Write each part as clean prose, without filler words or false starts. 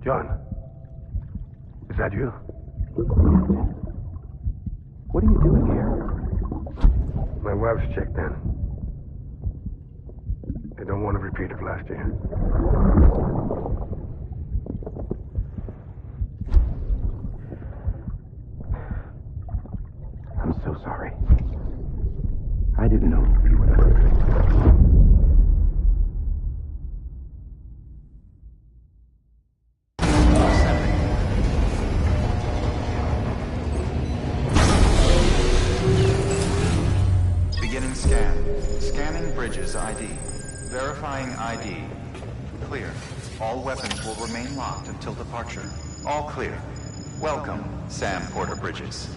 John, is that you? What are you doing here? My wife's checked in. They don't want a repeat of last year. I'm so sorry. I didn't know you were that. Beginning scan. Scanning bridges ID. Verifying ID. Clear. All weapons will remain locked until departure. All clear. Welcome, Sam Porter Bridges.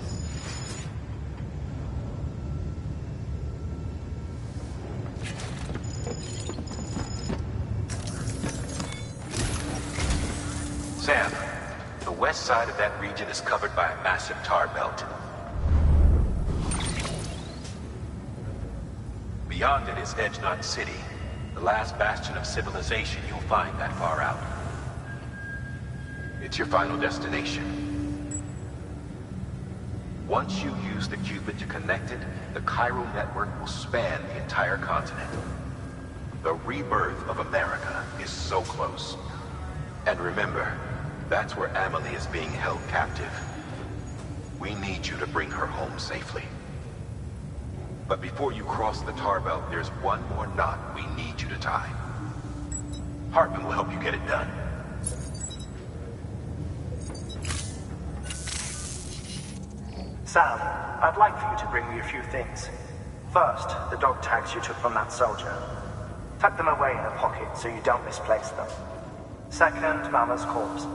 Sam, the west side of that region is covered by a massive tar belt. Beyond it is Edge Knot City, the last bastion of civilization you'll find that far out. It's your final destination. Once you use the qubit to connect it, the chiral network will span the entire continent. The rebirth of America is so close. And remember, that's where Amelie is being held captive. We need you to bring her home safely. But before you cross the tar belt, there's one more knot we need you to tie. Hartman will help you get it done. Sam, I'd like for you to bring me a few things. First, the dog tags you took from that soldier. Tuck them away in a pocket so you don't misplace them. Second, Mama's corpse.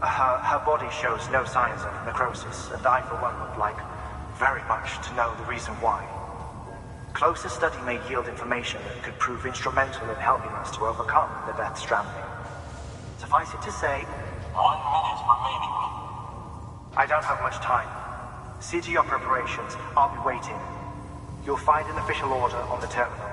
Her body shows no signs of necrosis, and I, for one, would like very much to know the reason why. Closer study may yield information that could prove instrumental in helping us to overcome the Death Stranding. Suffice it to say, 1 minute remaining. I don't have much time. See to your preparations. I'll be waiting. You'll find an official order on the terminal.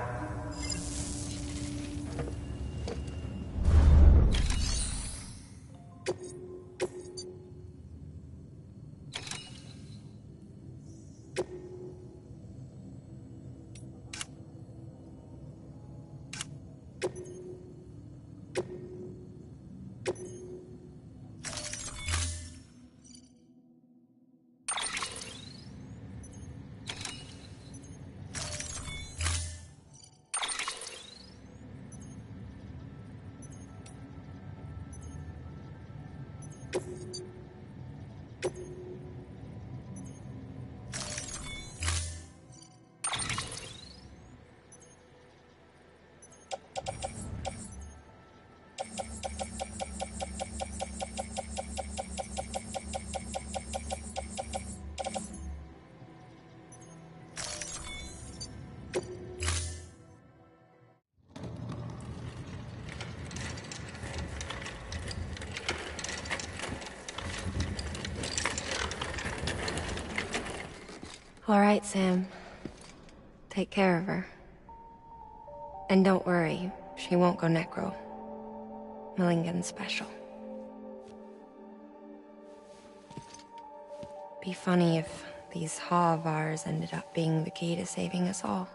All right, Sam. Take care of her. And don't worry, she won't go necro. Millingen's special. Be funny if these Ha of ours ended up being the key to saving us all.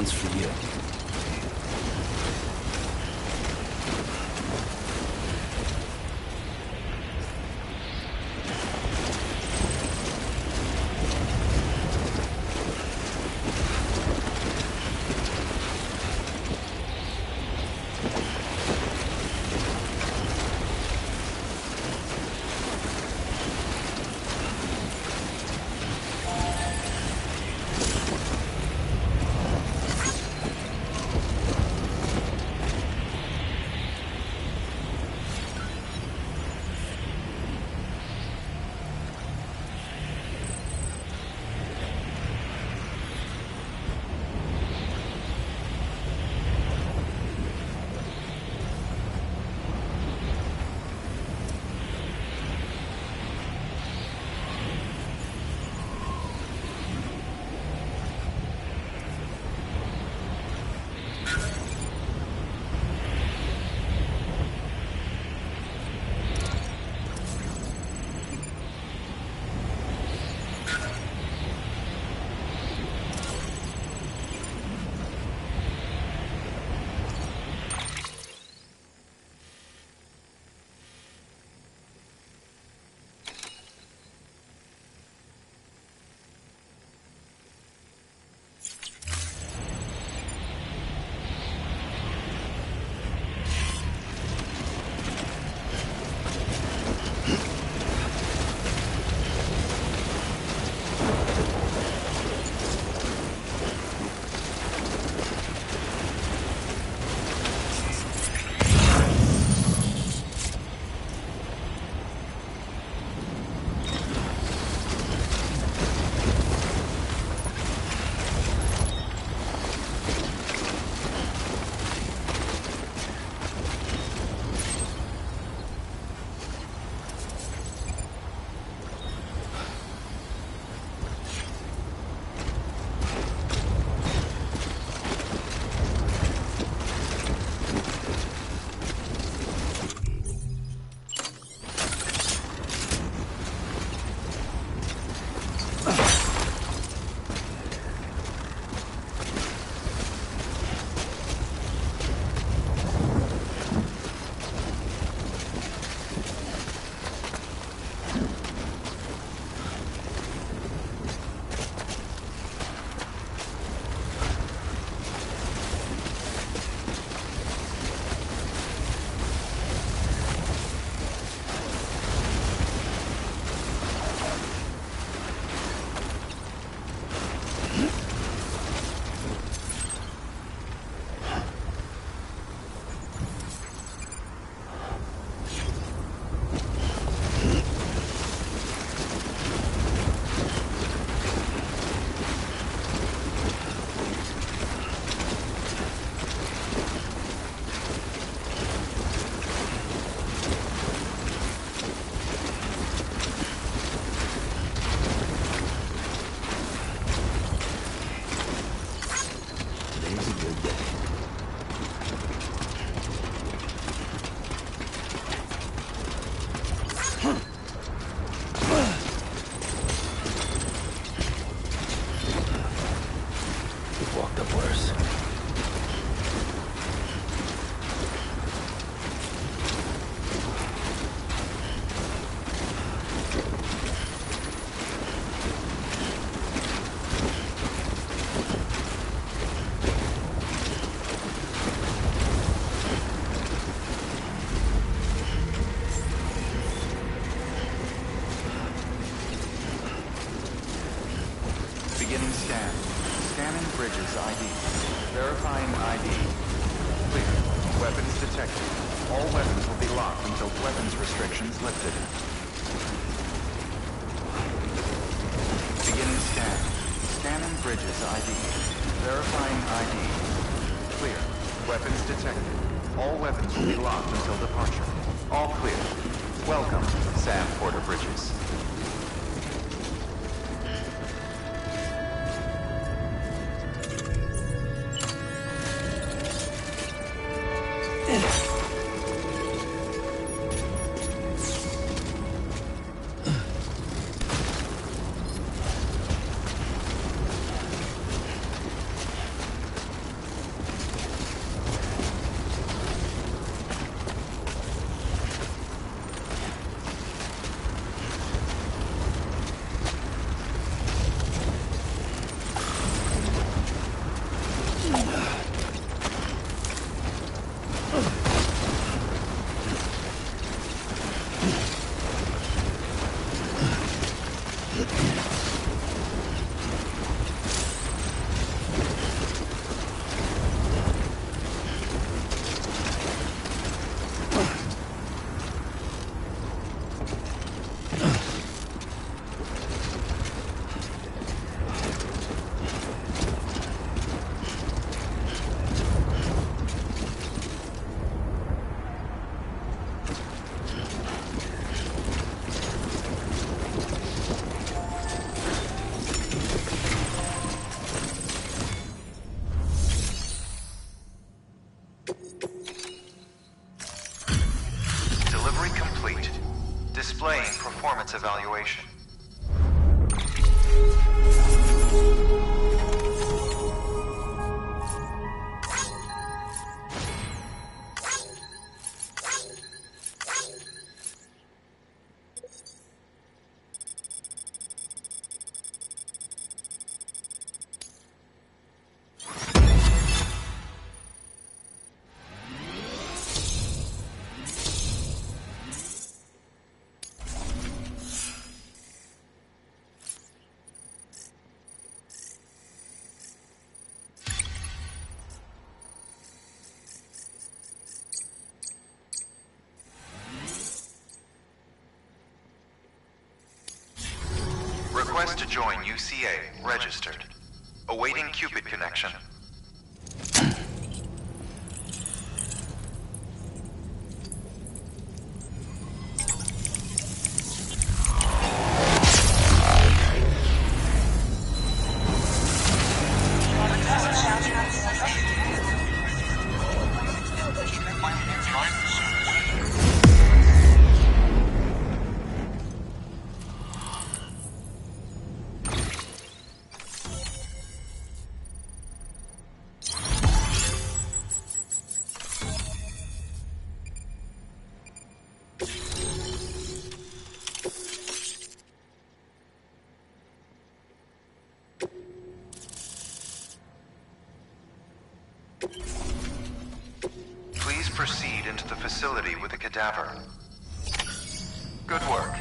one's for you. Beginning scan. Scanning bridges ID. Verifying ID. Clear. Weapons detected. All weapons will be locked until weapons restrictions lifted. Beginning scan. Scanning bridges ID. Verifying ID. Clear. Weapons detected. All weapons will be locked until departure. All clear. Welcome, Sam Porter Bridges. Delivery complete. Displaying performance evaluation. Request to join UCA. Registered. Awaiting Cupid connection. Please proceed into the facility with the cadaver. Good work.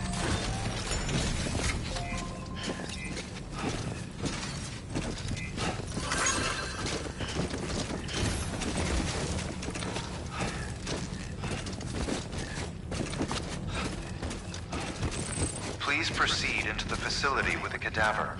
Please proceed into the facility with the cadaver.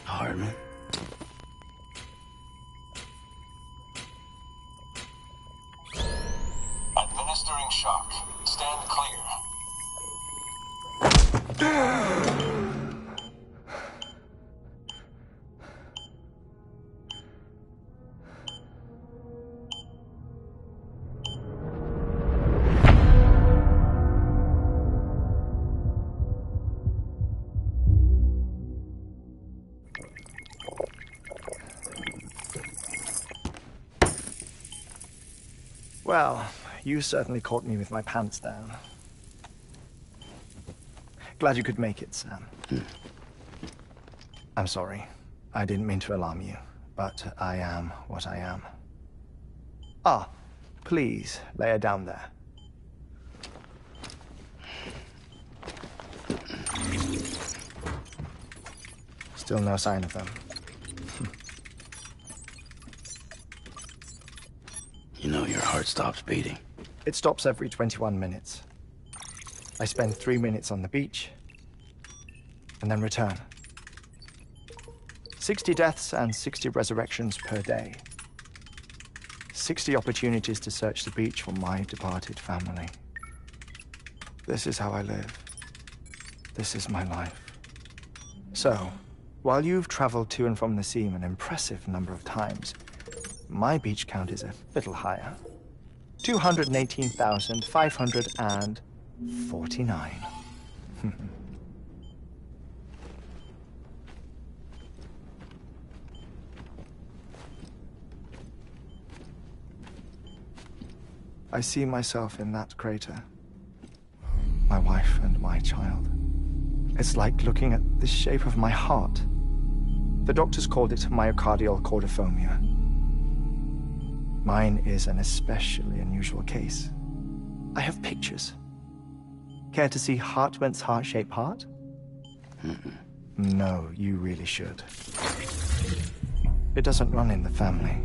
Hartman. Administering shock. Stand clear. Well, you certainly caught me with my pants down. Glad you could make it, Sam. I'm sorry. I didn't mean to alarm you, but I am what I am. Ah, please, lay her down there. Still no sign of them. You know your heart stops beating. It stops every 21 minutes. I spend 3 minutes on the beach, and then return. 60 deaths and 60 resurrections per day. 60 opportunities to search the beach for my departed family. This is how I live. This is my life. So, while you've traveled to and from the sea an impressive number of times, my beach count is a little higher. 218,549. I see myself in that crater. My wife and my child. It's like looking at the shape of my heart. The doctors called it myocardial cordiformia. Mine is an especially unusual case. I have pictures. Care to see Hartman's heart-shaped heart? No, you really should. It doesn't run in the family.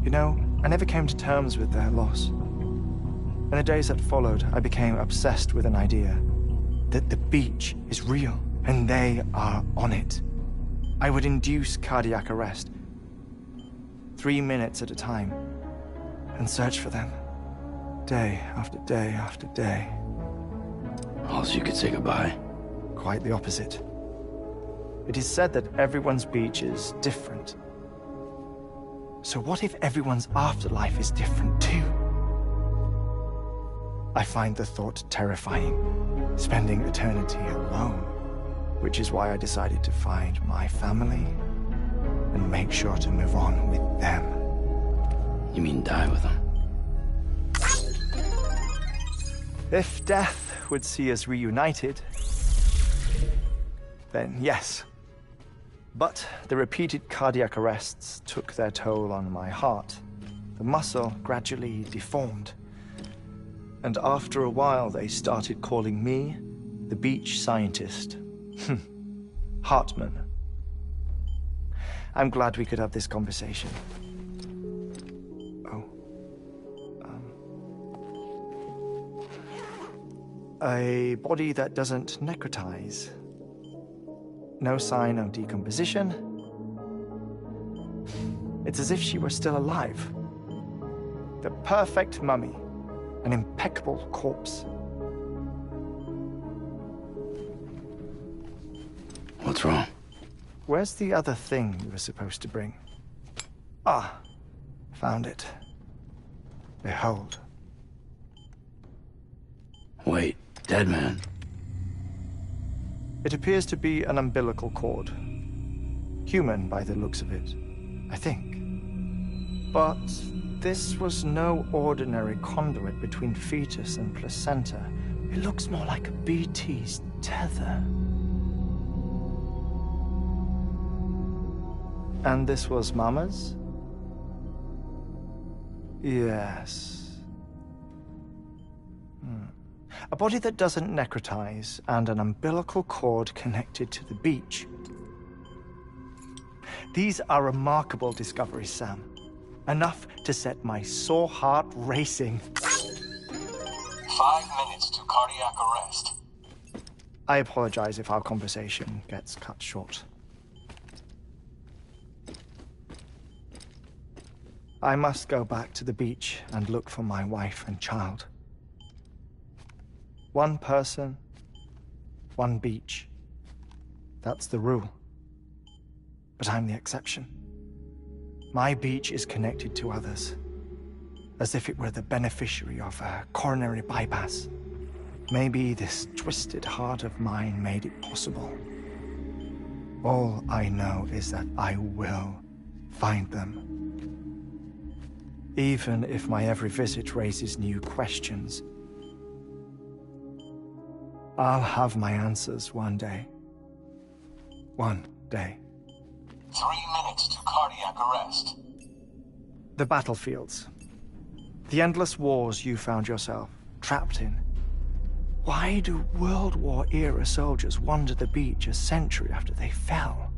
You know, I never came to terms with their loss. In the days that followed, I became obsessed with an idea that the beach is real and they are on it. I would induce cardiac arrest, 3 minutes at a time, and search for them, day after day after day. Also, you could say goodbye. Quite the opposite. It is said that everyone's beach is different. So what if everyone's afterlife is different too? I find the thought terrifying, spending eternity alone, which is why I decided to find my family and make sure to move on with them. You mean die with them? If death would see us reunited, then yes. But the repeated cardiac arrests took their toll on my heart. The muscle gradually deformed. And after a while, they started calling me the beach scientist. Hartman. I'm glad we could have this conversation. Oh. A body that doesn't necrotize. No sign of decomposition. It's as if she were still alive. The perfect mummy. An impeccable corpse. What's wrong? Where's the other thing you were supposed to bring? Ah, found it. Behold. Wait, dead man. It appears to be an umbilical cord. Human by the looks of it, I think. But this was no ordinary conduit between fetus and placenta. It looks more like a BT's tether. And this was Mama's? Yes. A body that doesn't necrotize and an umbilical cord connected to the beach. These are remarkable discoveries, Sam. Enough to set my sore heart racing. 5 minutes to cardiac arrest. I apologize if our conversation gets cut short. I must go back to the beach and look for my wife and child. One person, one beach. That's the rule. But I'm the exception. My beach is connected to others, as if it were the beneficiary of a coronary bypass. Maybe this twisted heart of mine made it possible. All I know is that I will find them. even if my every visit raises new questions. I'll have my answers one day. One day. 3 minutes to cardiac arrest. The battlefields. The endless wars you found yourself trapped in. Why do World War-era soldiers wander the beach a century after they fell?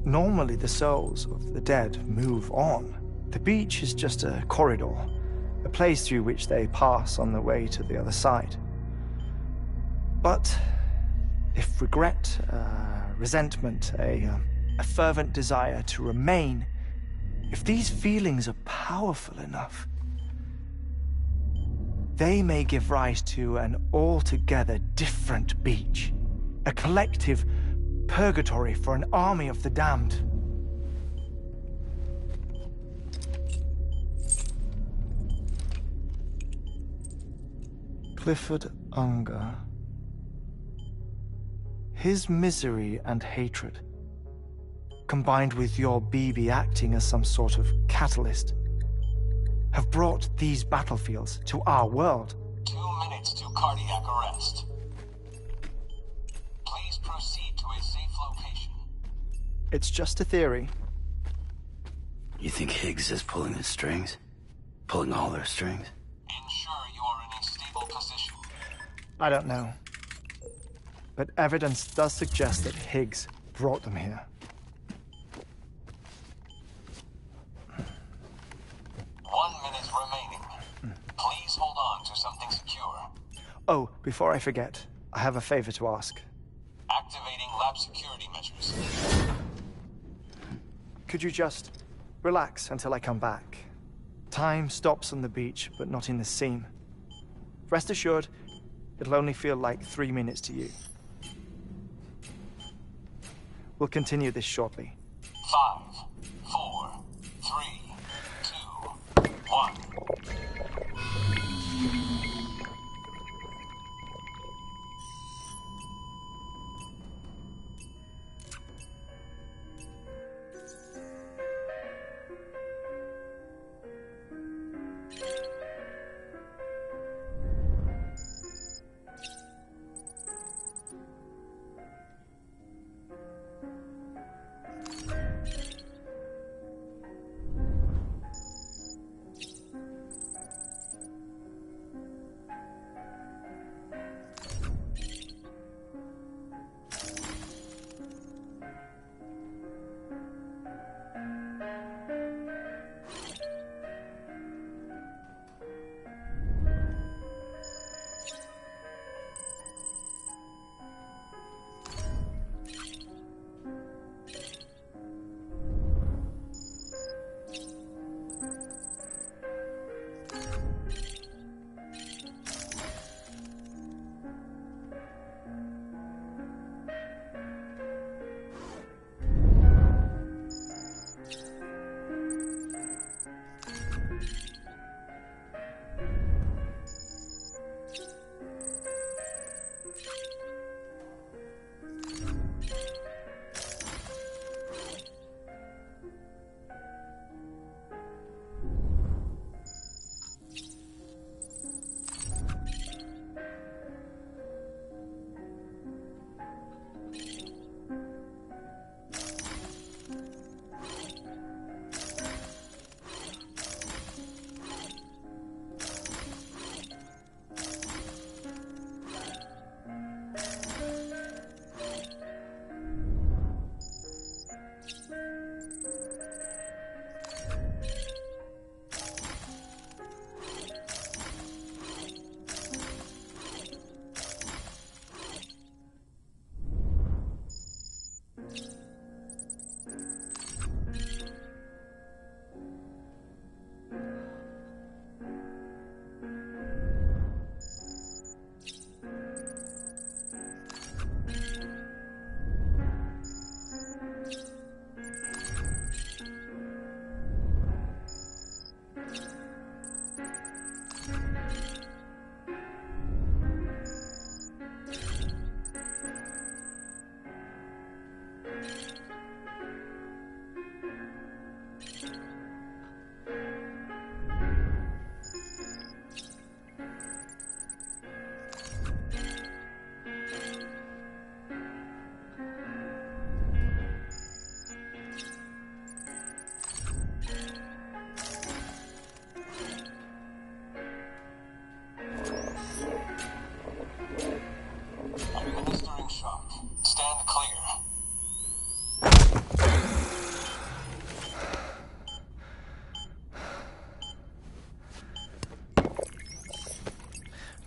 Normally, the souls of the dead move on. The beach is just a corridor, a place through which they pass on the way to the other side. But if regret, resentment, a fervent desire to remain, if these feelings are powerful enough, they may give rise to an altogether different beach, a collective purgatory for an army of the damned. Clifford Unger. His misery and hatred, combined with your BB acting as some sort of catalyst, have brought these battlefields to our world. 2 minutes to cardiac arrest. Please proceed to a safe location. It's just a theory. You think Higgs is pulling the strings? Pulling all their strings? Ensure you are in a stable position. I don't know. But evidence does suggest that Higgs brought them here. 1 minute remaining. Please hold on to something secure. Oh, before I forget, I have a favor to ask. Activating lab security measures. Could you just relax until I come back? Time stops on the beach, but not in the scene. Rest assured, it'll only feel like 3 minutes to you. We'll continue this shortly. 5, 4, 3, 2, 1.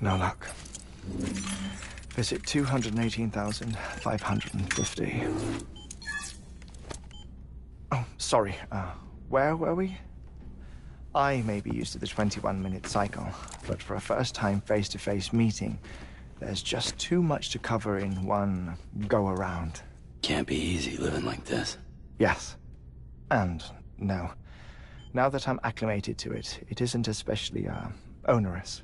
No luck. Visit 218,550. Oh, sorry. Where were we? I may be used to the 21-minute cycle, but for a first-time face-to-face meeting, there's just too much to cover in one go-around. Can't be easy living like this. Yes. And no. Now that I'm acclimated to it, it isn't especially, onerous.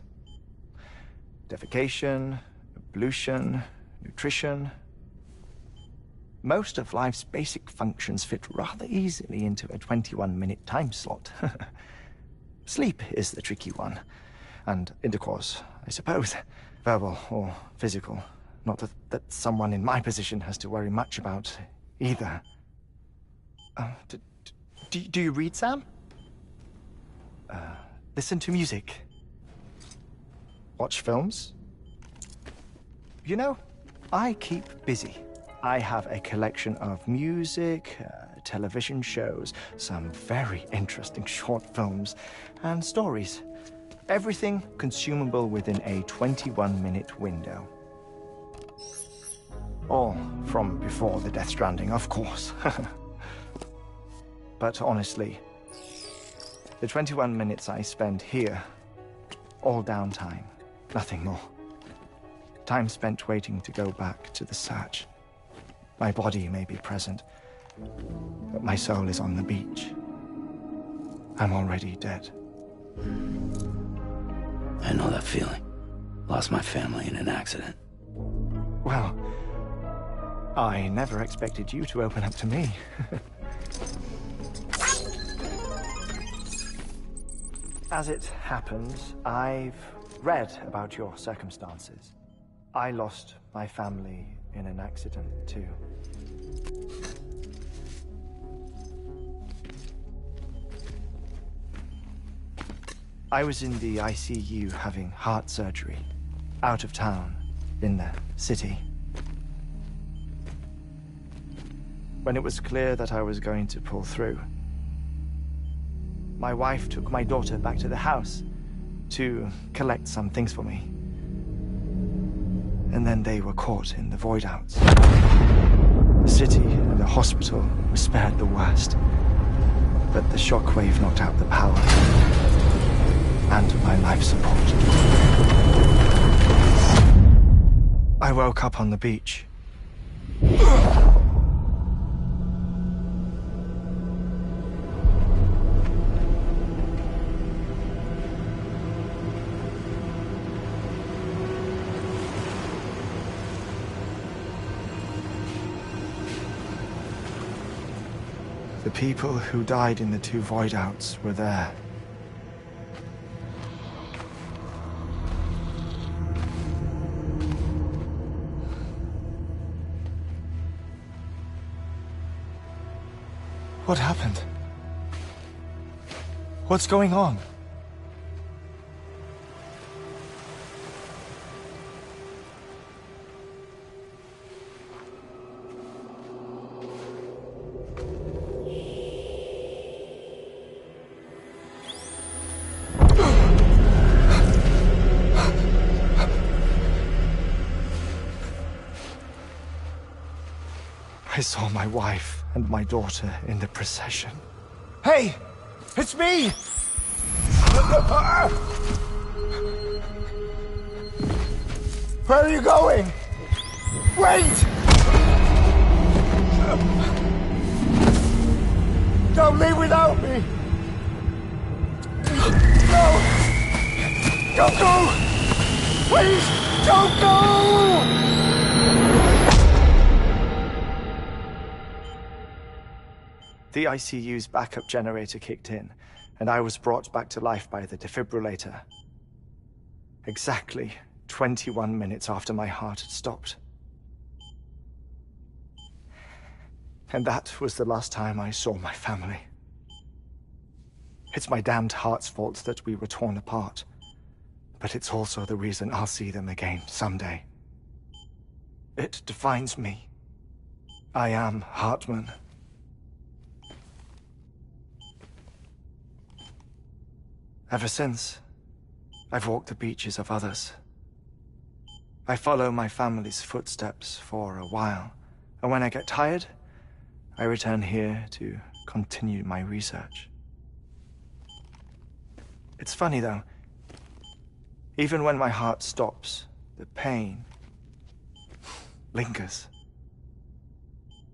Defecation, ablution, nutrition. Most of life's basic functions fit rather easily into a 21-minute time slot. Sleep is the tricky one. And intercourse, I suppose. Verbal or physical. Not that someone in my position has to worry much about either. Do you read, Sam? Listen to music. Watch films? You know, I keep busy. I have a collection of music, television shows, some very interesting short films, and stories. Everything consumable within a 21-minute window. All from before the Death Stranding, of course. But honestly, the 21 minutes I spend here, all downtime, nothing more. Time spent waiting to go back to the search. My body may be present, but my soul is on the beach. I'm already dead. I know that feeling. Lost my family in an accident. Well, I never expected you to open up to me. As it happens, I've read about your circumstances. I lost my family in an accident, too. I was in the ICU having heart surgery, out of town, in the city. When it was clear that I was going to pull through, my wife took my daughter back to the house to collect some things for me. And then they were caught in the void outs. The city and the hospital were spared the worst, but the shockwave knocked out the power and my life support. I woke up on the beach. The people who died in the two void outs were there. What happened? What's going on? I saw my wife and my daughter in the procession. Hey! It's me! Where are you going? Wait! Don't leave without me! No! Don't go! Please, don't go! The ICU's backup generator kicked in, and I was brought back to life by the defibrillator. Exactly 21 minutes after my heart had stopped. And that was the last time I saw my family. It's my damned heart's fault that we were torn apart, but it's also the reason I'll see them again someday. It defines me. I am Hartman. Ever since, I've walked the beaches of others, I follow my family's footsteps for a while, and when I get tired, I return here to continue my research. It's funny, though. Even when my heart stops, the pain lingers.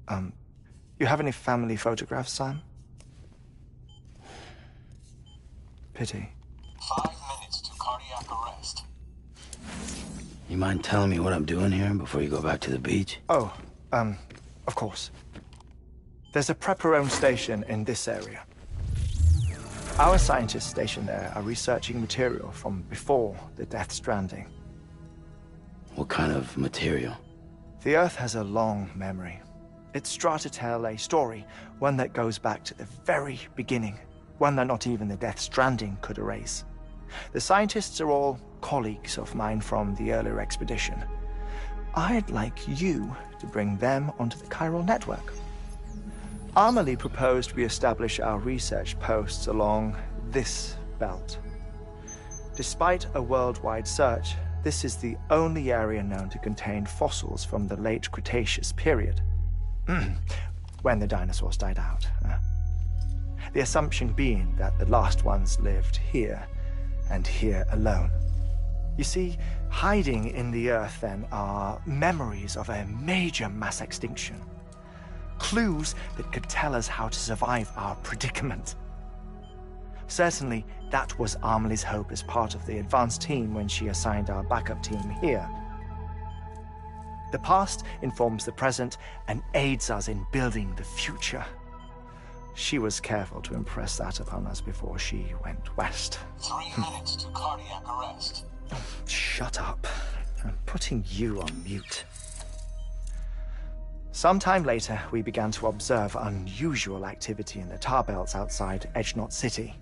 You have any family photographs, Sam? Pity. 5 minutes to cardiac arrest. You mind telling me what I'm doing here before you go back to the beach? Oh, of course. There's a Prepperone station in this area. Our scientists stationed there are researching material from before the Death Stranding. What kind of material? The Earth has a long memory. It's trying to tell a story, one that goes back to the very beginning, one that not even the Death Stranding could erase. The scientists are all colleagues of mine from the earlier expedition. I'd like you to bring them onto the chiral network. Amelie proposed we establish our research posts along this belt. Despite a worldwide search, this is the only area known to contain fossils from the late Cretaceous period. When the dinosaurs died out. The assumption being that the last ones lived here, and here alone. You see, hiding in the Earth, then, are memories of a major mass extinction. Clues that could tell us how to survive our predicament. Certainly, that was Amelie's hope as part of the advanced team when she assigned our backup team here. The past informs the present and aids us in building the future. She was careful to impress that upon us before she went west. 3 minutes to cardiac arrest. Shut up. I'm putting you on mute. Sometime later, we began to observe unusual activity in the tar belts outside Edgenot City.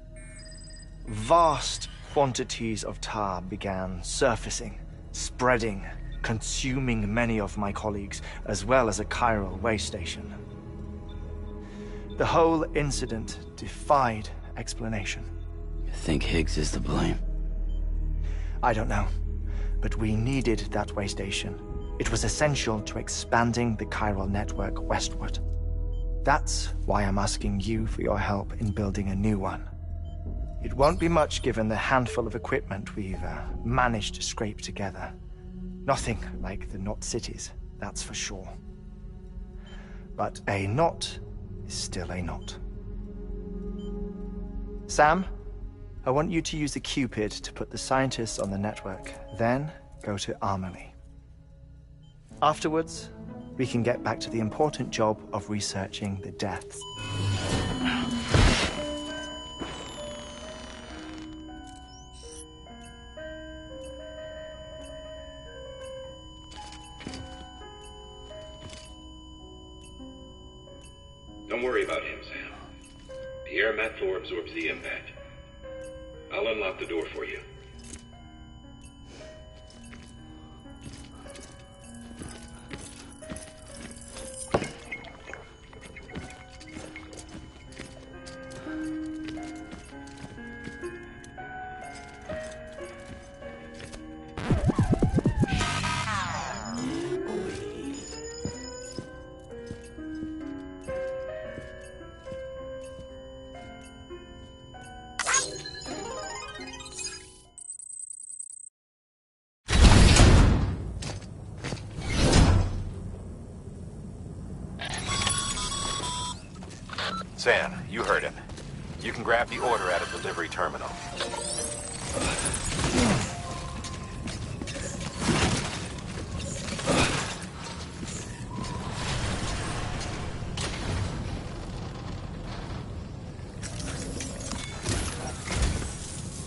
Vast quantities of tar began surfacing, spreading, consuming many of my colleagues, as well as a chiral way station. The whole incident defied explanation. You think Higgs is to blame? I don't know, but we needed that way station. It was essential to expanding the chiral network westward. That's why I'm asking you for your help in building a new one. It won't be much given the handful of equipment we've managed to scrape together. Nothing like the knot cities, that's for sure. But a knot is still a knot. Sam, I want you to use the Cupid to put the scientists on the network, then go to Amelie. Afterwards, we can get back to the important job of researching the deaths. Don't worry about him, Sam. The air mat floor absorbs the impact. I'll unlock the door for you. Sam, you heard him. You can grab the order out of the delivery terminal.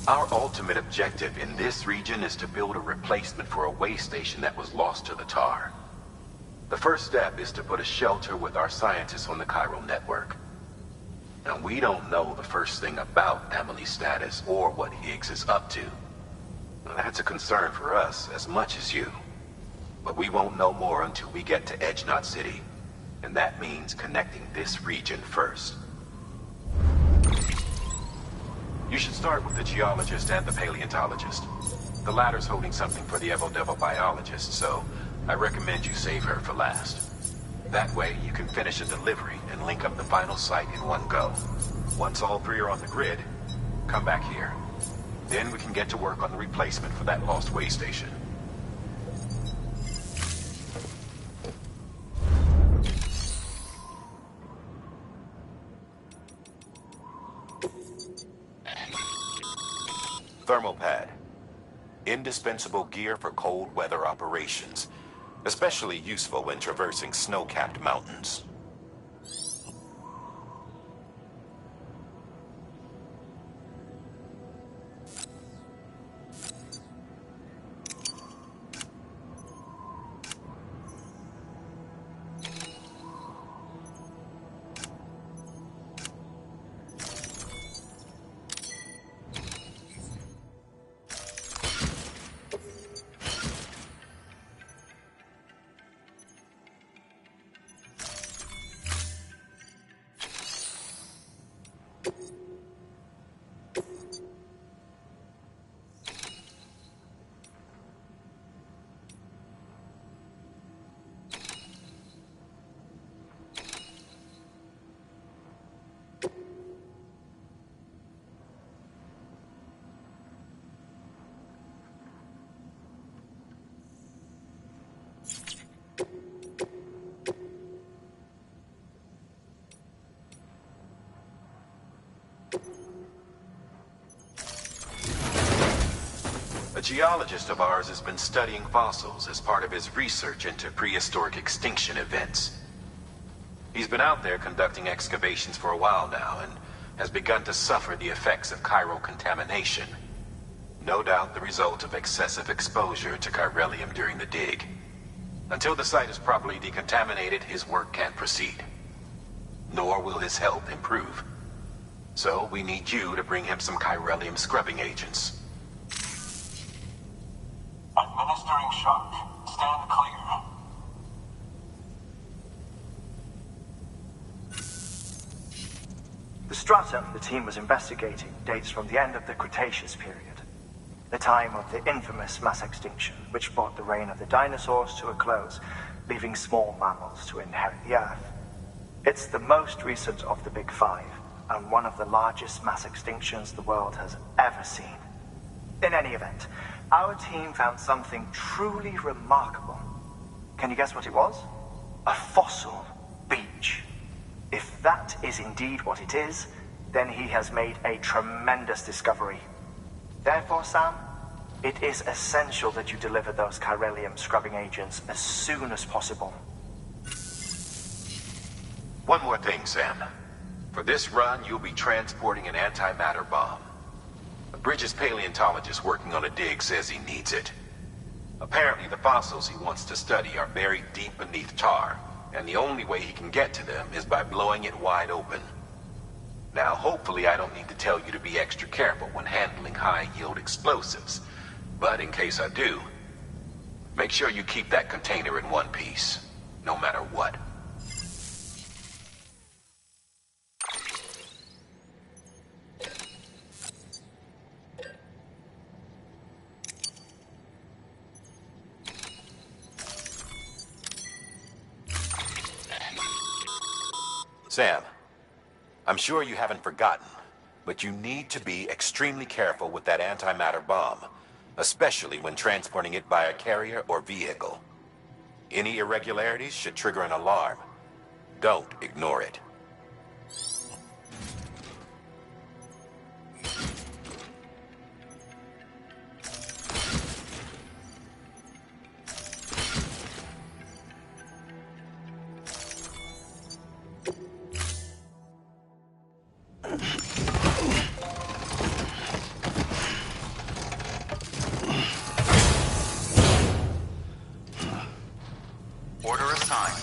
Our ultimate objective in this region is to build a replacement for a way station that was lost to the tar. The first step is to put a shelter with our scientists on the chiral network. Now, we don't know the first thing about Amelie's status or what Higgs is up to. Now, that's a concern for us as much as you. But we won't know more until we get to Edgenot City. And that means connecting this region first. You should start with the geologist and the paleontologist. The latter's holding something for the Evo-Devil biologist, so I recommend you save her for last. That way, you can finish a delivery and link up the final site in one go. Once all three are on the grid, come back here. Then we can get to work on the replacement for that lost way station. Thermal pad. Indispensable gear for cold weather operations. Especially useful when traversing snow-capped mountains. A geologist of ours has been studying fossils as part of his research into prehistoric extinction events. He's been out there conducting excavations for a while now and has begun to suffer the effects of chiral contamination. No doubt the result of excessive exposure to chiralium during the dig. Until the site is properly decontaminated, his work can't proceed. Nor will his health improve. So we need you to bring him some chiralium scrubbing agents. Administering shock. Stand clear. The stratum the team was investigating dates from the end of the Cretaceous period, the time of the infamous mass extinction, which brought the reign of the dinosaurs to a close, leaving small mammals to inherit the Earth. It's the most recent of the Big Five, and one of the largest mass extinctions the world has ever seen. In any event, our team found something truly remarkable. Can you guess what it was? A fossil beach. If that is indeed what it is, then he has made a tremendous discovery. Therefore, Sam, it is essential that you deliver those chiralium scrubbing agents as soon as possible. One more thing, Sam. For this run, you'll be transporting an antimatter bomb. A Bridges paleontologist working on a dig says he needs it. Apparently, the fossils he wants to study are buried deep beneath tar, and the only way he can get to them is by blowing it wide open. Now, hopefully I don't need to tell you to be extra careful when handling high-yield explosives, but in case I do, make sure you keep that container in one piece, no matter what. Sam, I'm sure you haven't forgotten, but you need to be extremely careful with that antimatter bomb, especially when transporting it by a carrier or vehicle. Any irregularities should trigger an alarm. Don't ignore it. Order assigned.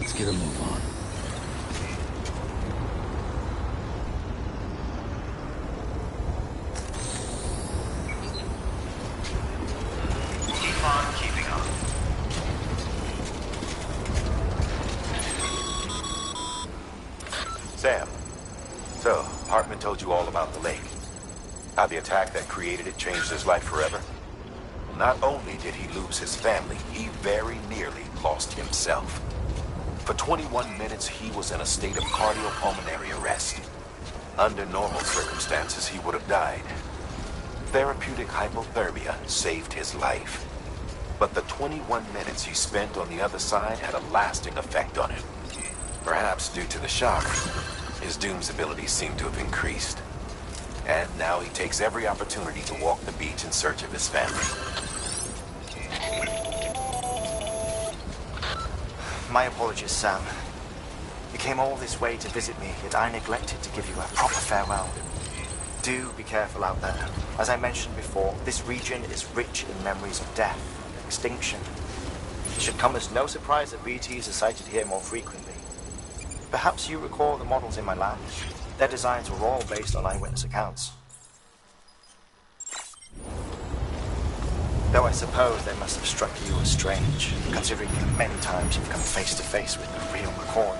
Let's get a move on. Keep on keeping on. Sam, so Hartman told you all about the lake. How the attack that created it changed his life forever? Not only did he lose his family, he very nearly lost himself. For 21 minutes, he was in a state of cardiopulmonary arrest. Under normal circumstances, he would have died. Therapeutic hypothermia saved his life. But the 21 minutes he spent on the other side had a lasting effect on him. Perhaps due to the shock, his Doom's abilities seem to have increased. And now he takes every opportunity to walk the beach in search of his family. My apologies, Sam. You came all this way to visit me, yet I neglected to give you a proper farewell. Do be careful out there. As I mentioned before, this region is rich in memories of death and extinction. It should come as no surprise that BTs are sighted here more frequently. Perhaps you recall the models in my lab. Their designs were all based on eyewitness accounts. Though I suppose they must have struck you as strange, considering the many times you've come face to face with the real McCoy.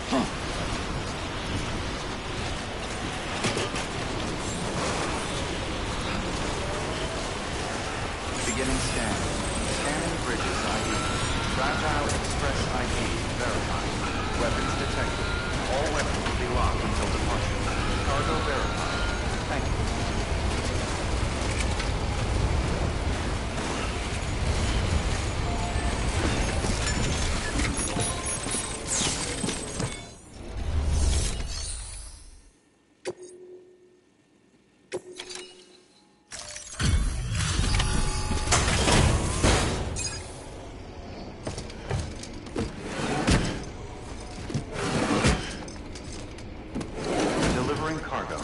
Beginning scan. Scanning bridges ID. Fragile Express ID verified. Weapons detected. All weapons will be locked until departure. Cargo verified. Thank you. Delivering cargo.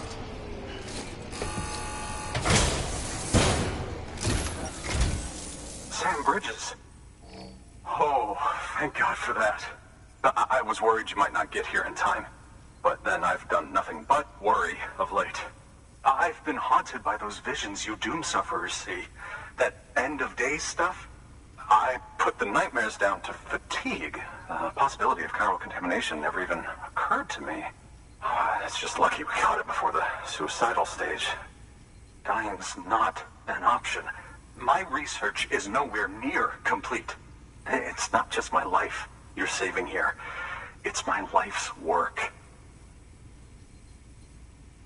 Sam Bridges. Oh, thank God for that. I was worried you might not get here in time. But then I've done nothing but worry of late. I've been haunted by those visions you doom sufferers see. That end of days stuff. I put the nightmares down to fatigue. The possibility of chiral contamination never even occurred to me. It's just lucky we caught it before the suicidal stage. Dying's not an option. My research is nowhere near complete. It's not just my life you're saving here. It's my life's work.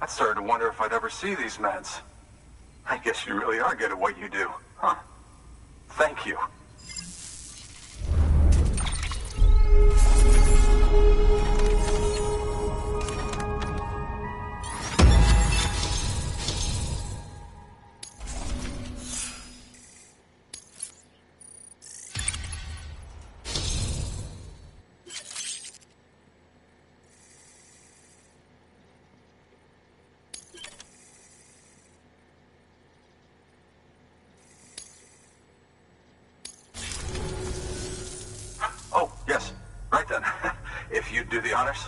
I started to wonder if I'd ever see these meds. I guess you really are good at what you do, huh? Thank you. Oh, yes. Right then. If you'd do the honors.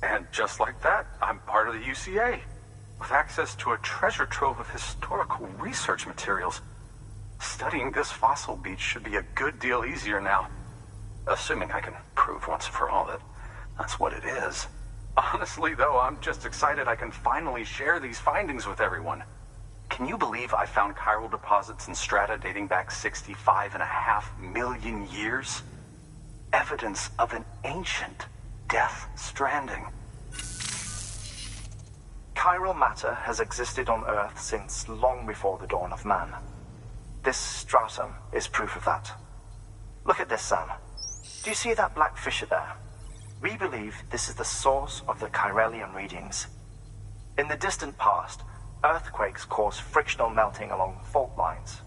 And just like that, I'm part of the UCA, with access to a treasure trove of historical research materials. Studying this fossil beach should be a good deal easier now. Assuming I can prove once for all that that's what it is. Honestly, though, I'm just excited I can finally share these findings with everyone. Can you believe I found chiral deposits in strata dating back 65.5 million years? Evidence of an ancient death stranding. Chiral matter has existed on Earth since long before the dawn of man. This stratum is proof of that. Look at this, Sam. Do you see that black fissure there? We believe this is the source of the chiralium readings. In the distant past, earthquakes caused frictional melting along fault lines,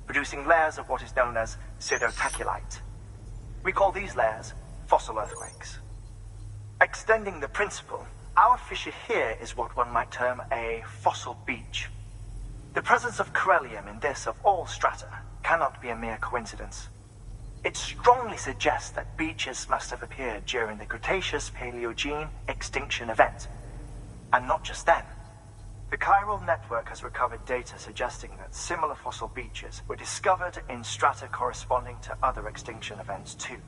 producing layers of what is known as pseudotachylite. We call these layers fossil earthquakes. Extending the principle, our fissure here is what one might term a fossil beach. The presence of chiralium in this of all strata cannot be a mere coincidence. It strongly suggests that beaches must have appeared during the Cretaceous-Paleogene extinction event. And not just then. The chiral network has recovered data suggesting that similar fossil beaches were discovered in strata corresponding to other extinction events too.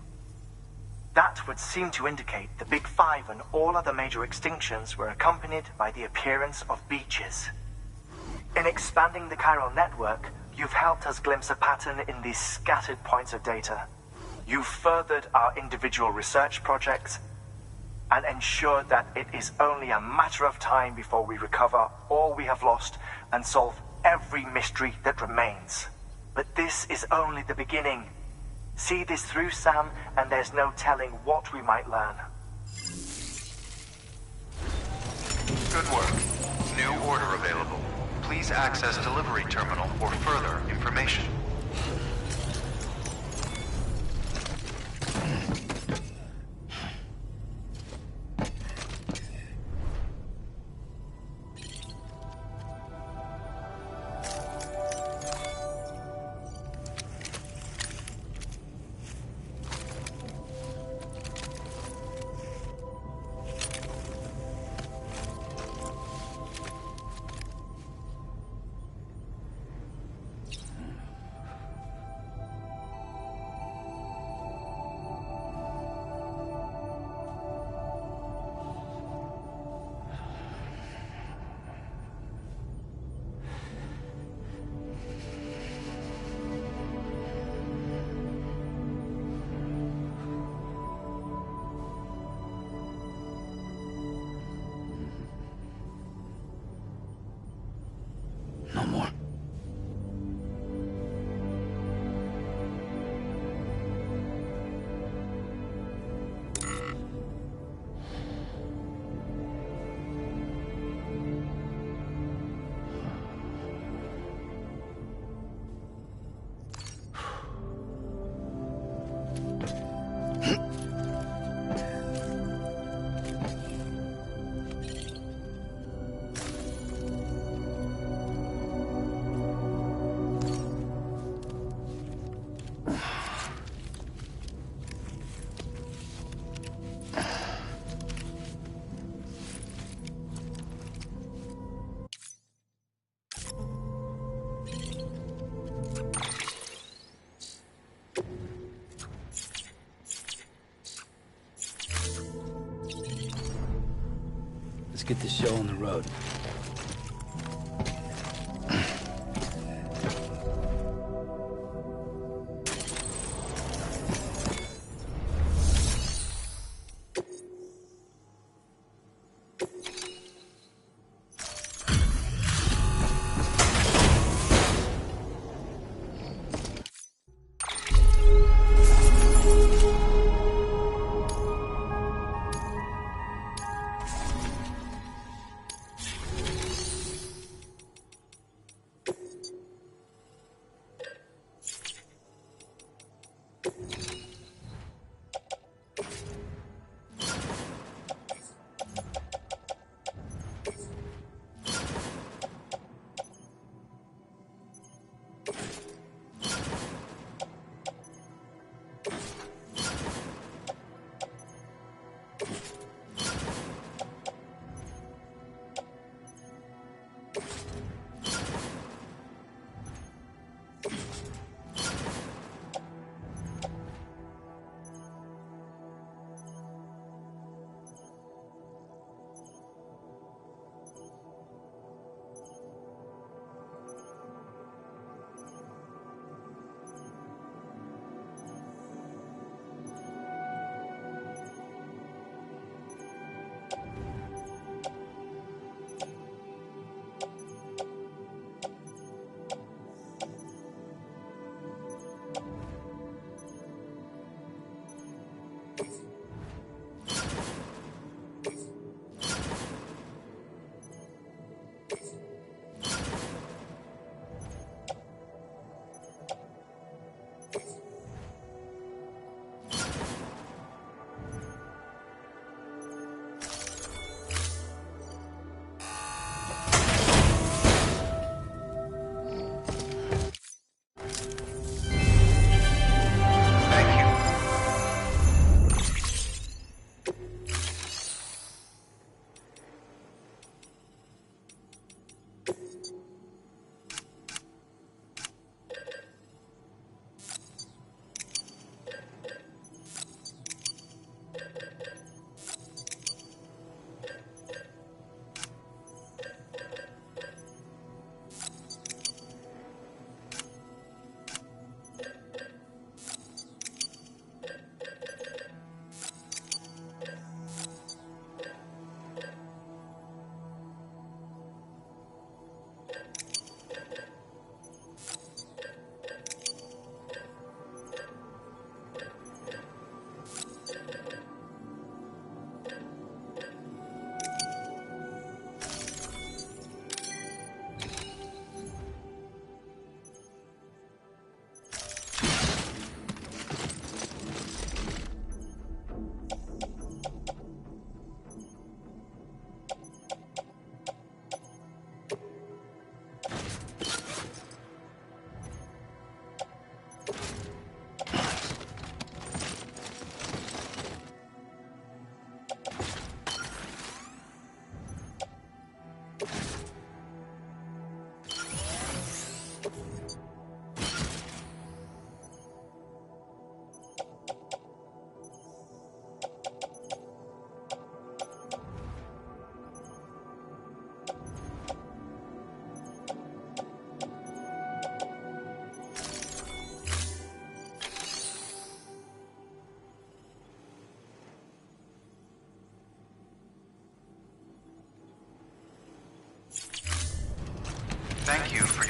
That would seem to indicate the Big Five and all other major extinctions were accompanied by the appearance of beaches. In expanding the chiral network, you've helped us glimpse a pattern in these scattered points of data. You've furthered our individual research projects and ensured that it is only a matter of time before we recover all we have lost and solve every mystery that remains. But this is only the beginning. See this through, Sam, and there's no telling what we might learn. Good work. New order available. Please access delivery terminal for further information. No more. Let's get this show on the road.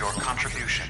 your contribution.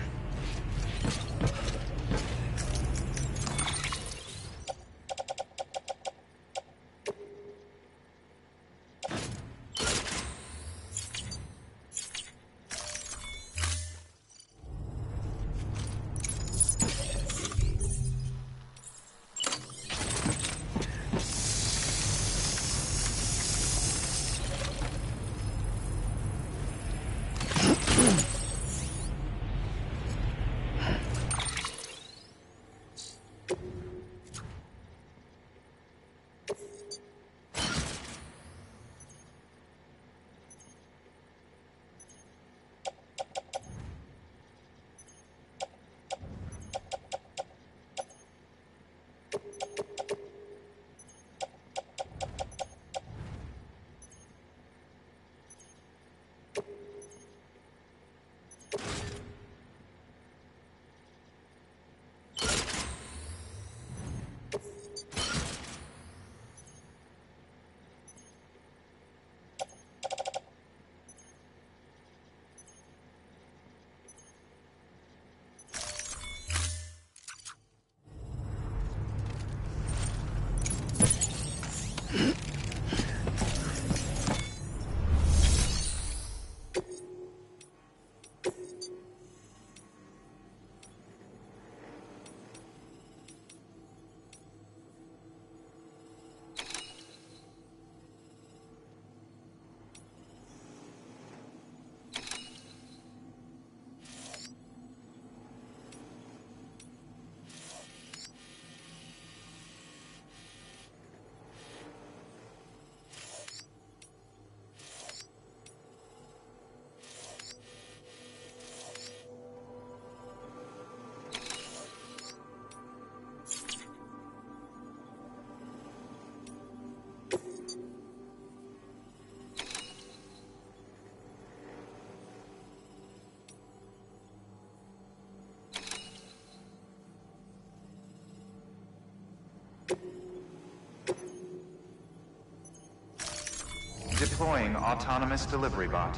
Deploying autonomous delivery bot.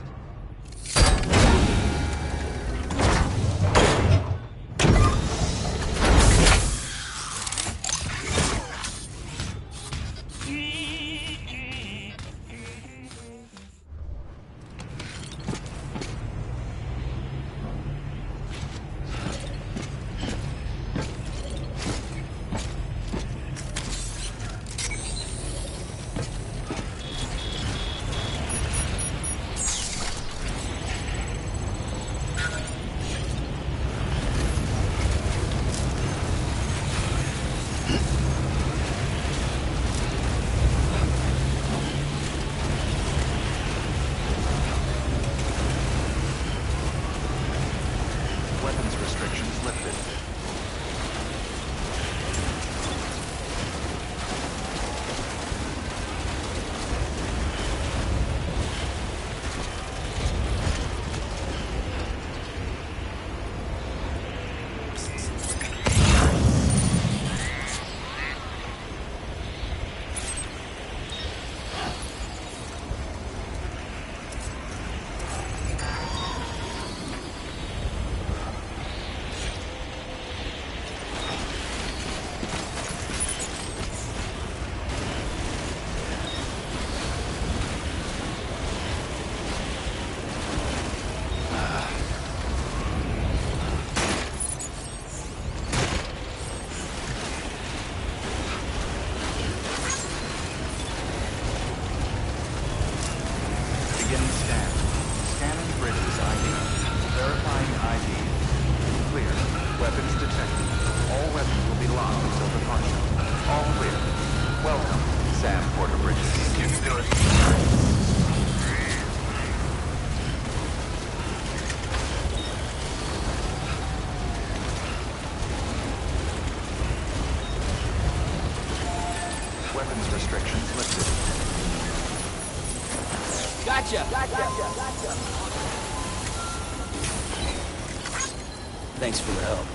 Weapons restrictions lifted. Gotcha! Thanks for the help.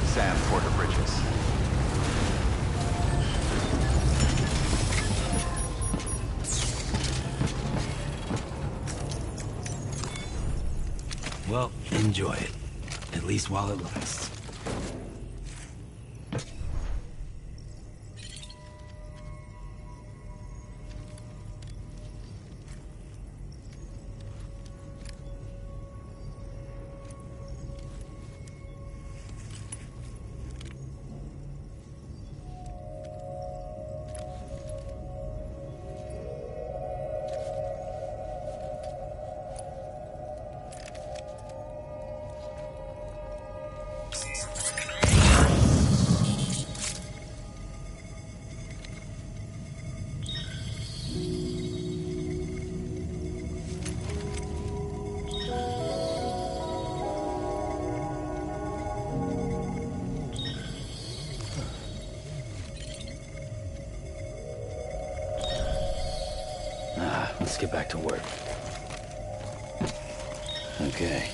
Sam Porter Bridges. Well, enjoy it. At least while it lasts. Let's get back to work. Okay.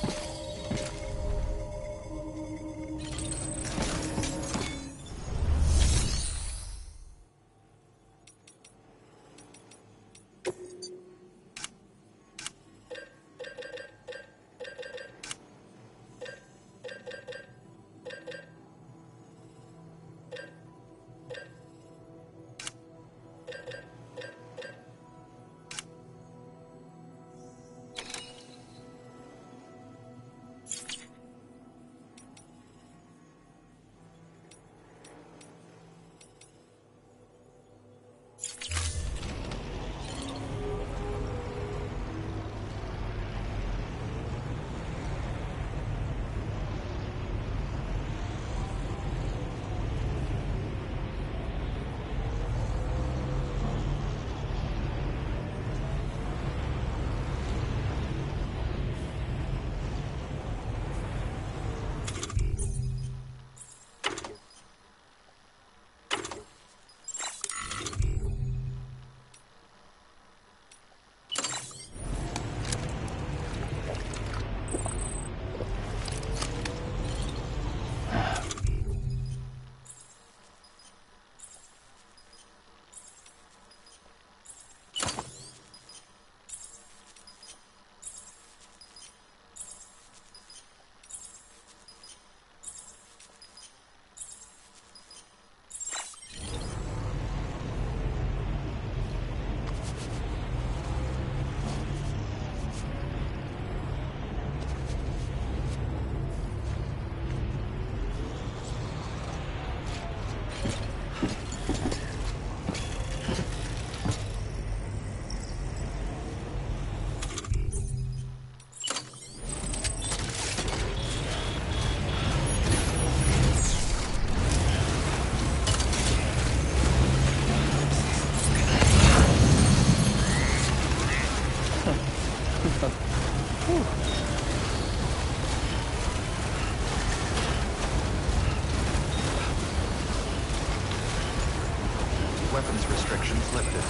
Weapons restrictions lifted.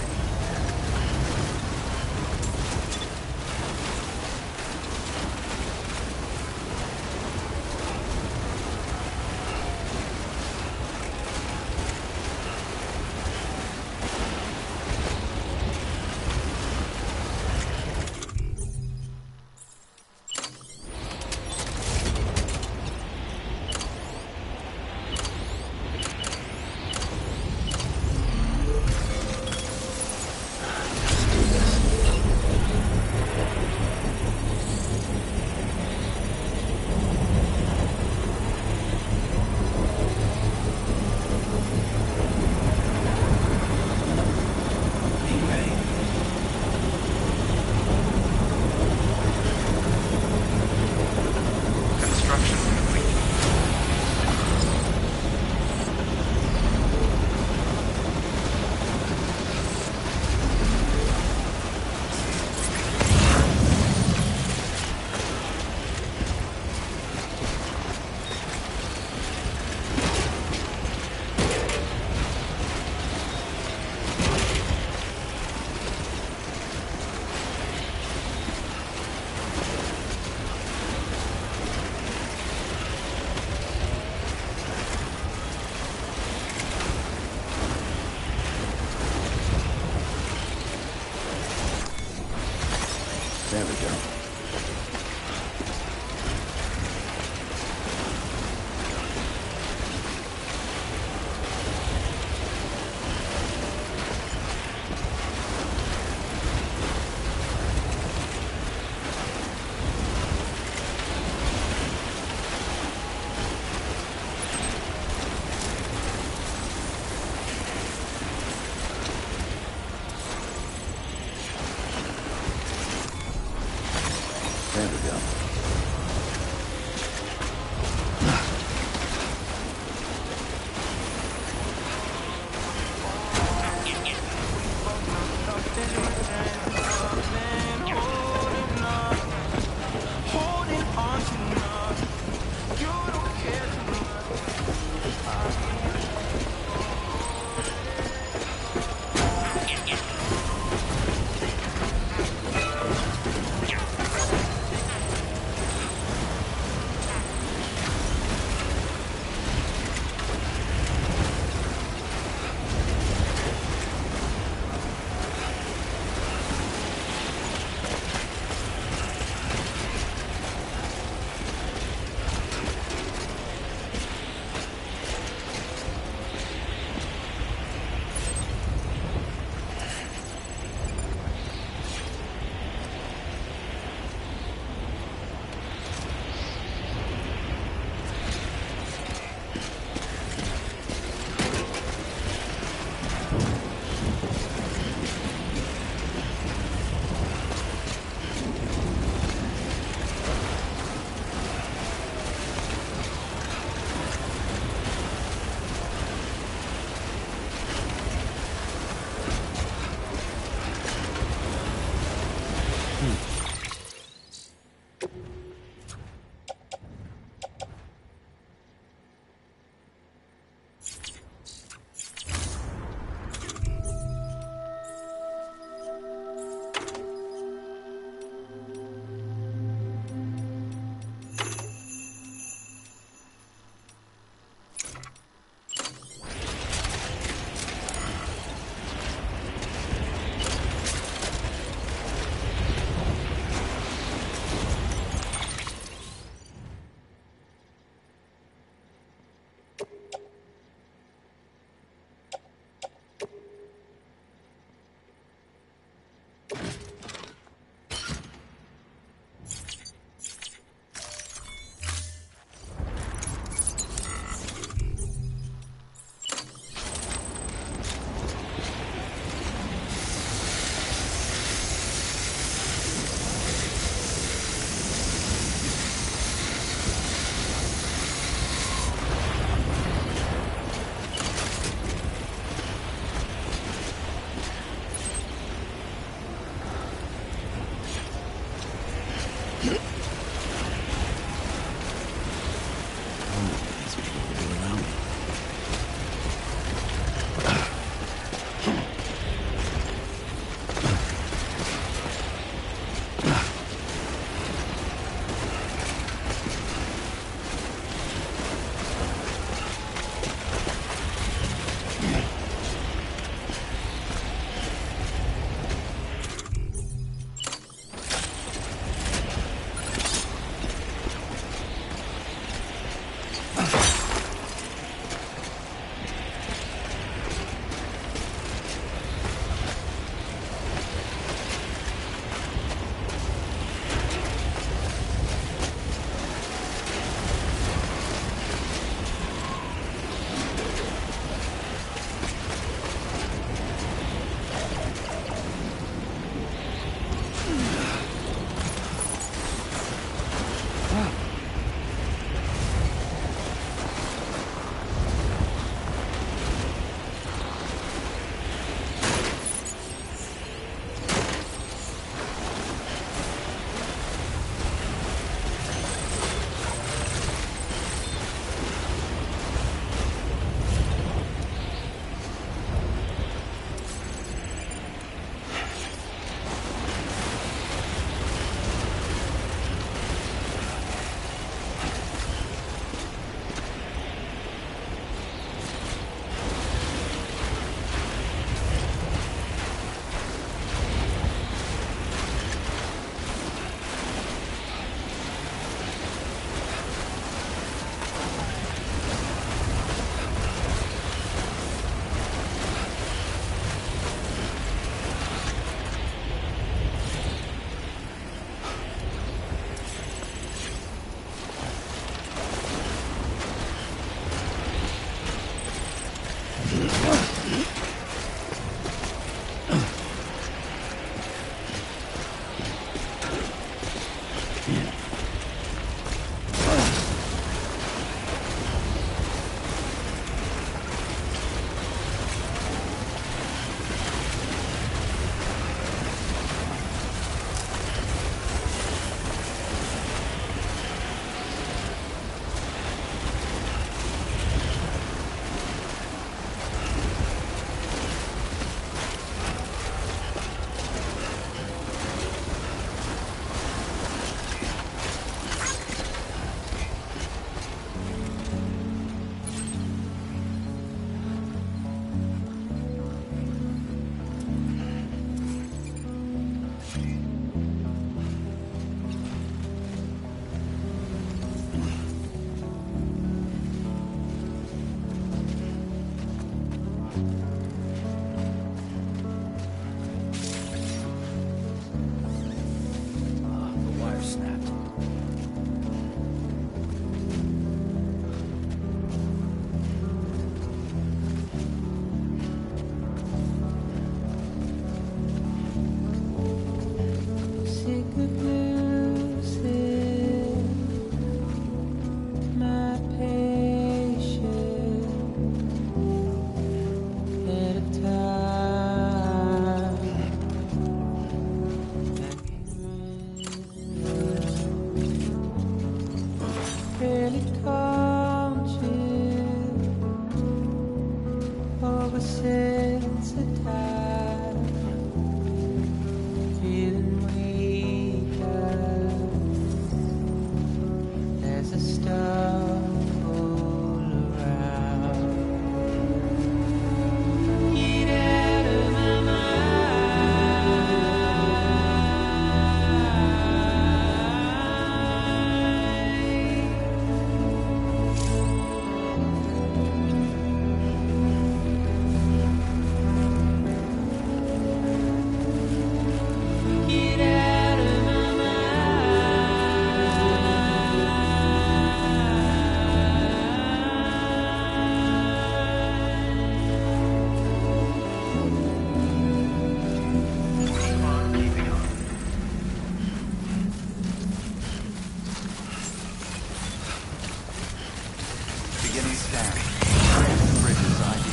Beginning scan. Stranding bridges ID.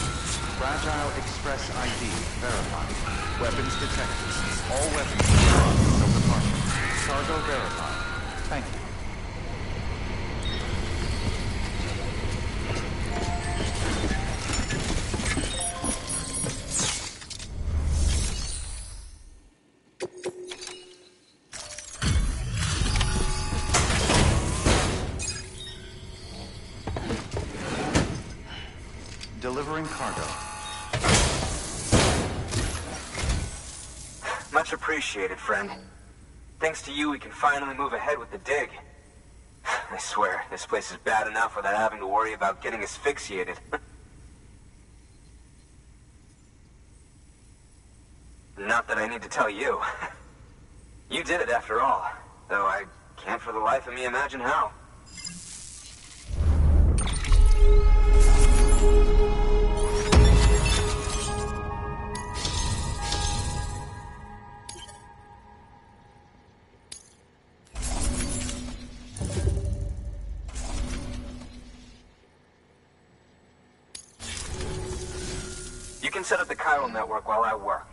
Fragile Express ID verified. Weapons detected. All weapons locked until departure. Cargo verified. Thank you. Delivering cargo. Much appreciated, friend. Thanks to you, we can finally move ahead with the dig. I swear, this place is bad enough without having to worry about getting asphyxiated. Not that I need to tell you. You did it after all, though I can't for the life of me imagine how. You can set up the chiral network while I work.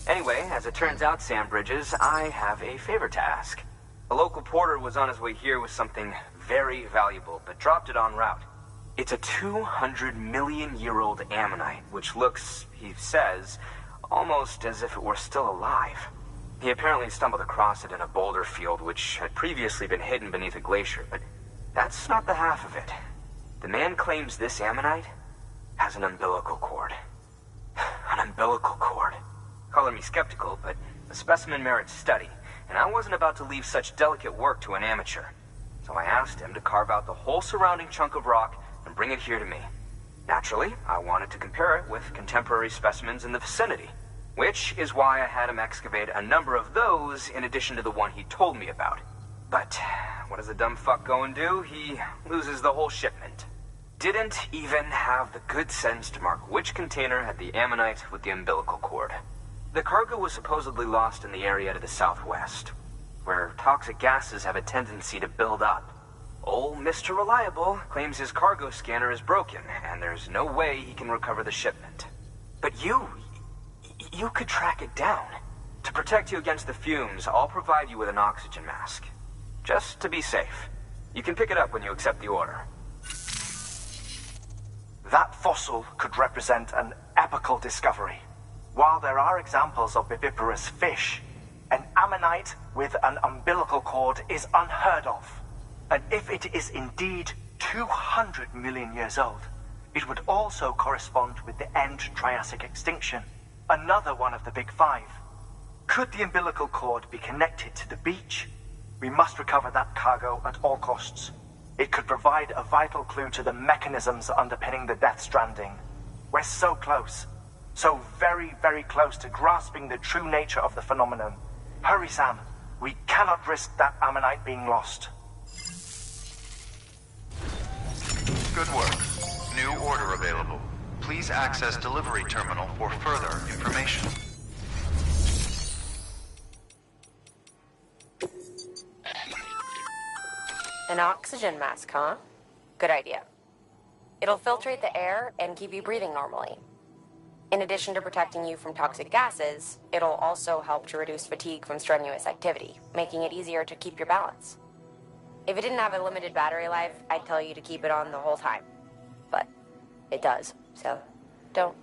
Anyway, as it turns out, Sam Bridges, I have a favor to ask. A local porter was on his way here with something very valuable, but dropped it en route. It's a 200-million-year-old ammonite, which looks, he says, almost as if it were still alive. He apparently stumbled across it in a boulder field, which had previously been hidden beneath a glacier, but that's not the half of it. The man claims this ammonite has an umbilical cord. An umbilical cord. Color me skeptical, but the specimen merits study, and I wasn't about to leave such delicate work to an amateur. So I asked him to carve out the whole surrounding chunk of rock and bring it here to me. Naturally, I wanted to compare it with contemporary specimens in the vicinity, which is why I had him excavate a number of those in addition to the one he told me about. But what does the dumb fuck go and do? He loses the whole shipment. Didn't even have the good sense to mark which container had the ammonite with the umbilical cord. The cargo was supposedly lost in the area to the southwest, where toxic gases have a tendency to build up. Old Mr. Reliable claims his cargo scanner is broken, and there's no way he can recover the shipment. But you could track it down. To protect you against the fumes, I'll provide you with an oxygen mask. Just to be safe. You can pick it up when you accept the order. That fossil could represent an epical discovery. While there are examples of viviparous fish, an ammonite with an umbilical cord is unheard of. And if it is indeed 200 million years old, it would also correspond with the end Triassic extinction, another one of the Big Five. Could the umbilical cord be connected to the beach? We must recover that cargo at all costs. It could provide a vital clue to the mechanisms underpinning the Death Stranding. We're so close. So very, very close to grasping the true nature of the phenomenon. Hurry, Sam. We cannot risk that ammonite being lost. Good work. New order available. Please access delivery terminal for further information. An oxygen mask, huh? Good idea. It'll filtrate the air and keep you breathing normally. In addition to protecting you from toxic gases, it'll also help to reduce fatigue from strenuous activity, making it easier to keep your balance. If it didn't have a limited battery life, I'd tell you to keep it on the whole time. But it does, so don't.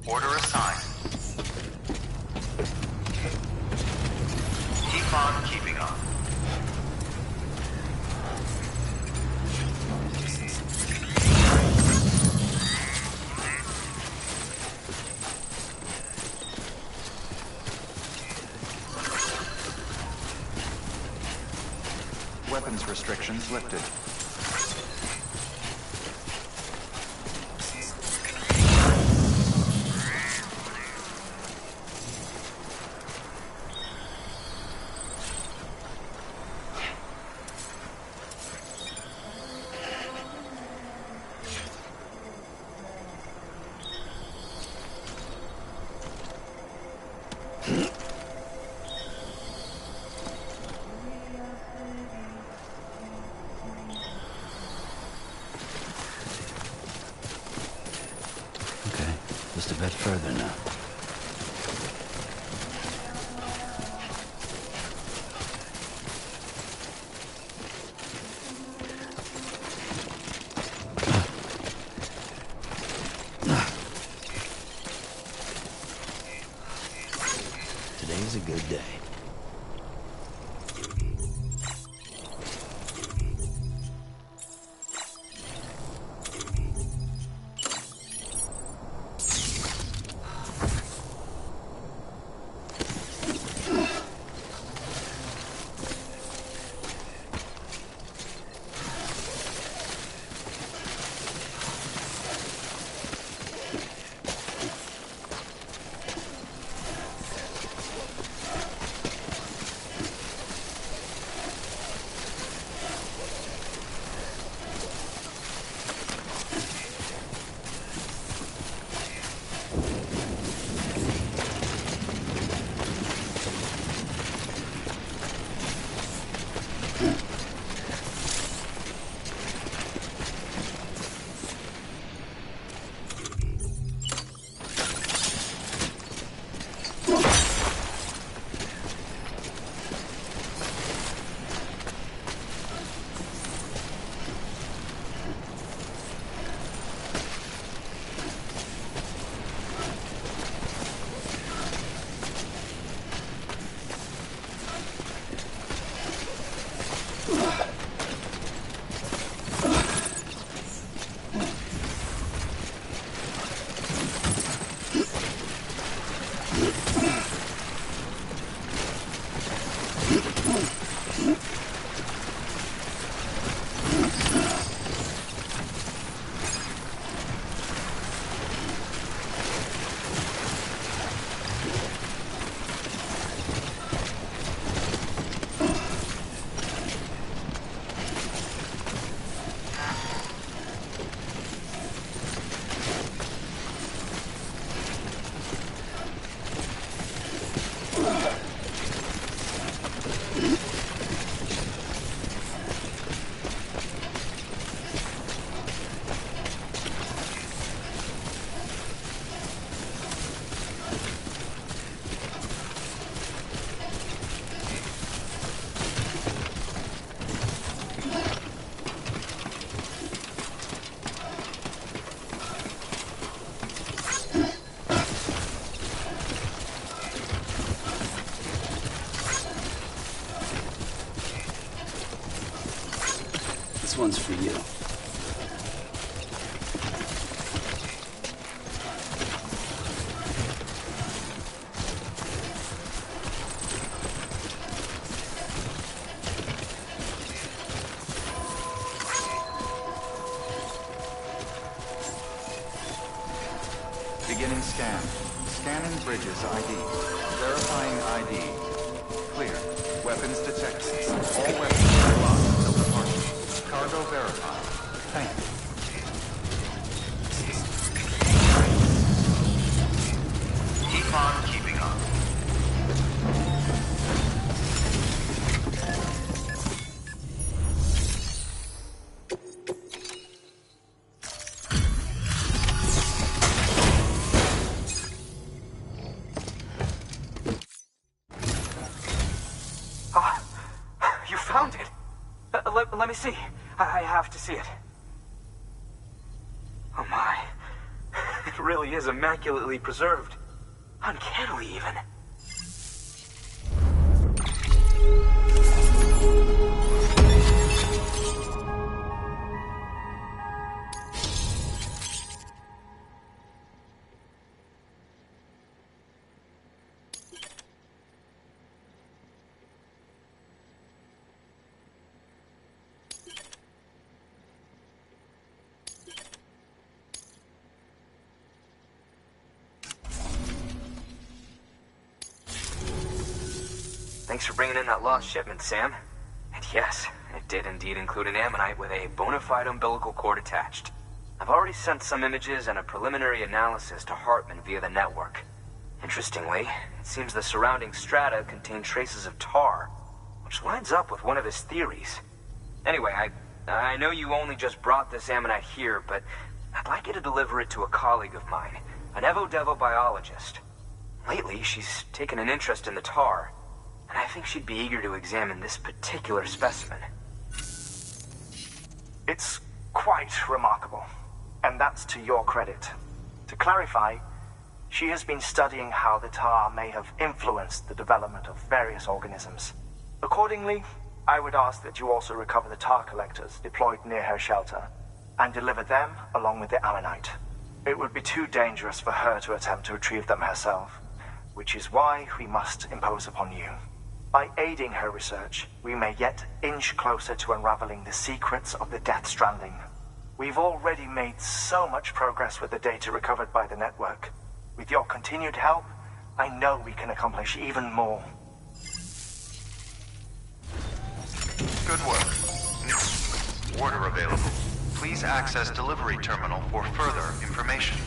Order assigned. Keep on keeping on. Weapons restrictions lifted. Just a bit further now. Today's a good day. one's for you. Beginning scan. Scanning bridges ID. Verifying ID. Clear. Weapons detected. All weapons are locked until departure. Cargo verified. Thank you. Keep on keeping on. You found it! Let me see. I have to see it. Oh my. It really is immaculately preserved. Uncannily, even. Thanks for bringing in that lost shipment, Sam. And yes, it did indeed include an ammonite with a bona fide umbilical cord attached. I've already sent some images and a preliminary analysis to Hartman via the network. Interestingly, it seems the surrounding strata contain traces of tar, which lines up with one of his theories. Anyway, I know you only just brought this ammonite here, but I'd like you to deliver it to a colleague of mine, an Evo-Devo biologist. Lately, she's taken an interest in the tar, and I think she'd be eager to examine this particular specimen. It's quite remarkable, and that's to your credit. To clarify, she has been studying how the tar may have influenced the development of various organisms. Accordingly, I would ask that you also recover the tar collectors deployed near her shelter, and deliver them along with the ammonite. It would be too dangerous for her to attempt to retrieve them herself, which is why we must impose upon you. By aiding her research, we may yet inch closer to unraveling the secrets of the Death Stranding. We've already made so much progress with the data recovered by the network. With your continued help, I know we can accomplish even more. Good work. Order available. Please access delivery terminal for further information.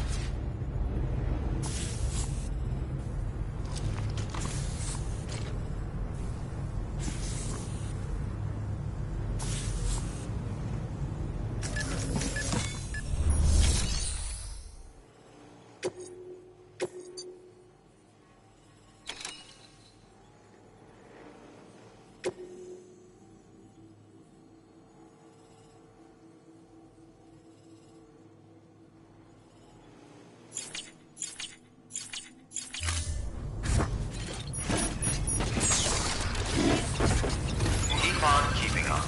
Keep on keeping on.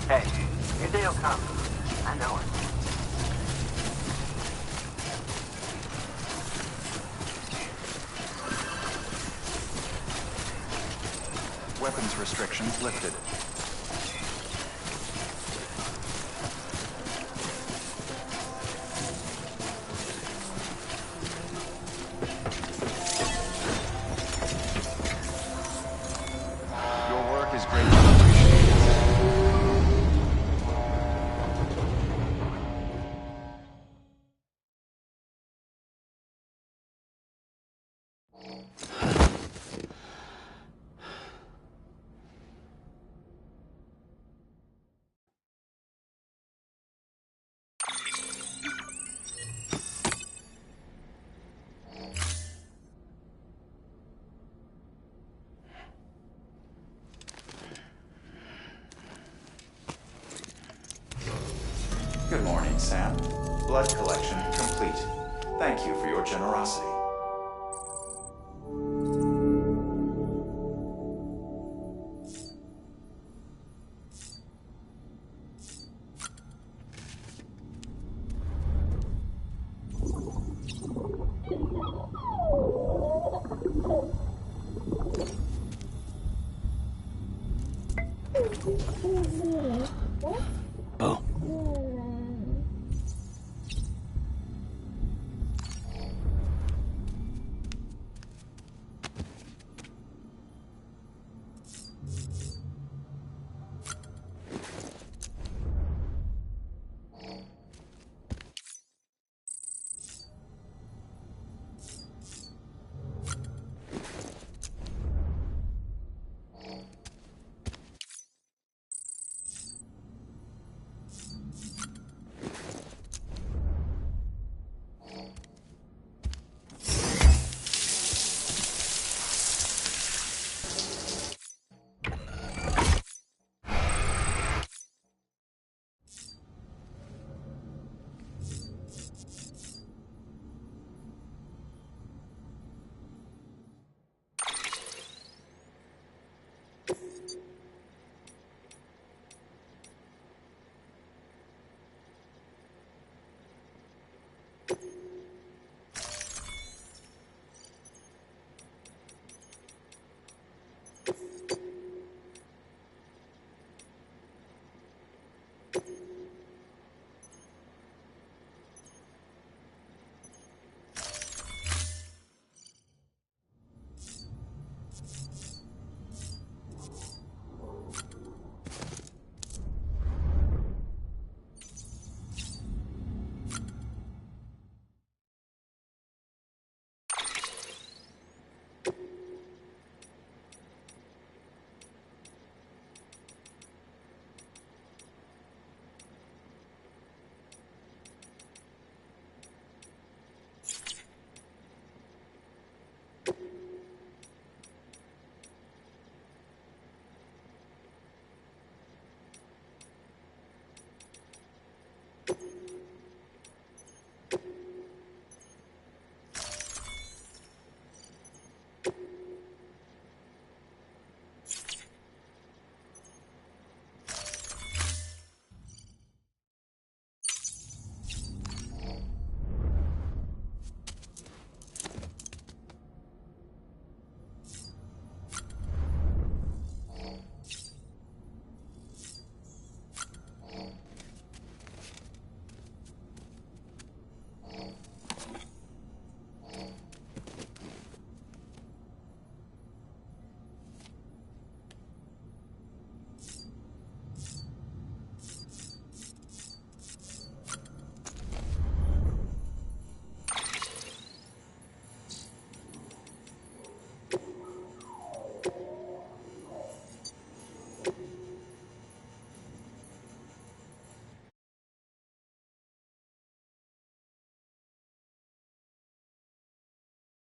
Hey, your day'll come. I know it. Weapons restrictions lifted. Your work is greatly appreciated. Good morning, Sam. Blood collection complete. Thank you for your generosity. Boom.